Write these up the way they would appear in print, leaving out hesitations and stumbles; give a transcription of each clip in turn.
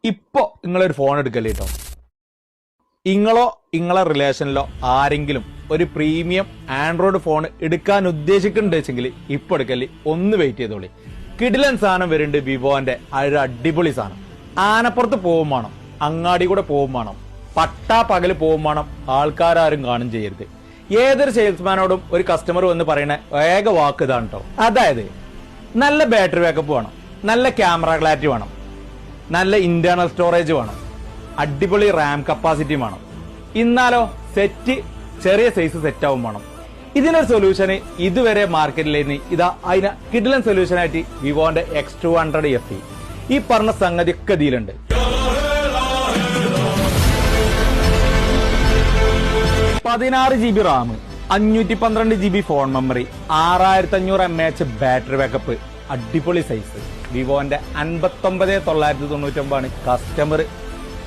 ഇപ്പോ നിങ്ങളൊരു ഫോൺ എടുക്കല്ലേ കേട്ടോ. നിങ്ങളോ നിങ്ങളെ റിലേഷനിലോ ആരെങ്കിലും ഒരു പ്രീമിയം ആൻഡ്രോയിഡ് ഫോൺ എടുക്കാൻ ഉദ്ദേശിക്കുന്നുണ്ടെങ്കിൽ ഇപ്പൊ എടുക്കല്ലേ, ഒന്ന് വെയിറ്റ് ചെയ്തോളി. കിടിലൻ സാധനം വരുന്നുണ്ട് വിവോന്റെ. ഒരു അടിപൊളി സാധനം. ആനപ്പുറത്ത് പോകും വേണം, അങ്ങാടി കൂടെ പോകും വേണം, പട്ടാ പകല് പോകും വേണം, ആൾക്കാരും കാണും ചെയ്യരുത്. ഏതൊരു സെയിൽസ്മാനോടും ഒരു കസ്റ്റമർ വന്ന് പറയുന്ന ഏക വാക്ക് ഇതാണ് കേട്ടോ. അതായത് നല്ല ബാറ്ററി ബാക്കപ്പ് വേണം, നല്ല ക്യാമറ ക്ലാരിറ്റി വേണം, നല്ല ഇന്റേണൽ സ്റ്റോറേജ് വേണം, അടിപൊളി റാം കപ്പാസിറ്റി വേണം. ഇന്നാലോ സെറ്റ് ചെറിയ സൈസ് സെറ്റ് ആവും വേണം. ഇതിനൊരു സൊല്യൂഷന് ഇതുവരെ മാർക്കറ്റിലേന്ന് ഇതാ അതിന് കിടിലൻ സൊല്യൂഷനായിട്ട് വിവോന്റെ X200 FE. ഈ പറഞ്ഞ സംഗതി ഒക്കെ ഇതിലുണ്ട്. 16 GB Ram, 512 GB phone memory, 6500 mAh battery backup, അടിപൊളി സൈസ്. വിവോന്റെ 59,999 കസ്റ്റമർ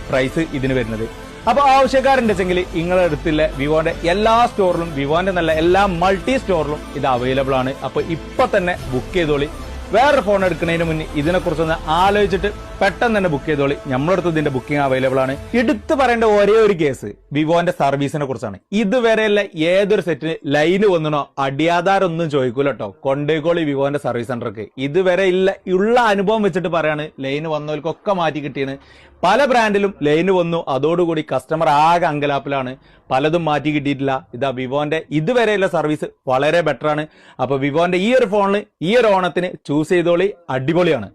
പ്രൈസ് ഇതിന് വരുന്നത്. അപ്പൊ ആവശ്യക്കാരുണ്ടെങ്കിൽ നിങ്ങളുടെ അടുത്തുള്ള വിവോന്റെ എല്ലാ സ്റ്റോറിലും, വിവോന്റെ നല്ല എല്ലാ മൾട്ടി സ്റ്റോറിലും ഇത് അവൈലബിൾ ആണ്. അപ്പൊ ഇപ്പൊ തന്നെ ബുക്ക് ചെയ്തോളി. വേറെ ഫോൺ എടുക്കുന്നതിന് മുന്നേ ഇതിനെക്കുറിച്ചൊന്ന് ആലോചിച്ചിട്ട് പെട്ടെന്ന് തന്നെ ബുക്ക് ചെയ്തോളി. നമ്മളടുത്ത് ഇതിന്റെ ബുക്കിംഗ് അവൈലബിൾ ആണ്. എടുത്തു പറയേണ്ട ഒരേ ഒരു കേസ് വിവോന്റെ സർവീസിനെ കുറിച്ചാണ്. ഇതുവരെയുള്ള ഏതൊരു സെറ്റിന് ലൈന് വന്നണോ അടിയാധാരൊന്നും ചോദിക്കൂല കേട്ടോ. കൊണ്ടേക്കോളി വിവോന്റെ സർവീസ് സെന്റർക്ക്. ഇതുവരെ ഉള്ള അനുഭവം വെച്ചിട്ട് പറയാണ്, ലൈന് വന്നവർക്കൊക്കെ മാറ്റി കിട്ടിയാണ്. പല ബ്രാൻഡിലും ലൈന് വന്നു, അതോടുകൂടി കസ്റ്റമർ ആകെ അങ്കലാപ്പിലാണ്. പലതും മാറ്റി കിട്ടിയിട്ടില്ല. ഇതാ വിവോന്റെ ഇതുവരെയുള്ള സർവീസ് വളരെ ബെറ്റർ ആണ്. അപ്പൊ വിവോന്റെ ഈ ഒരു ഫോണിൽ ഈ ഒരു ഓണത്തിന് ചൂസ് ചെയ്തോളി, അടിപൊളിയാണ്.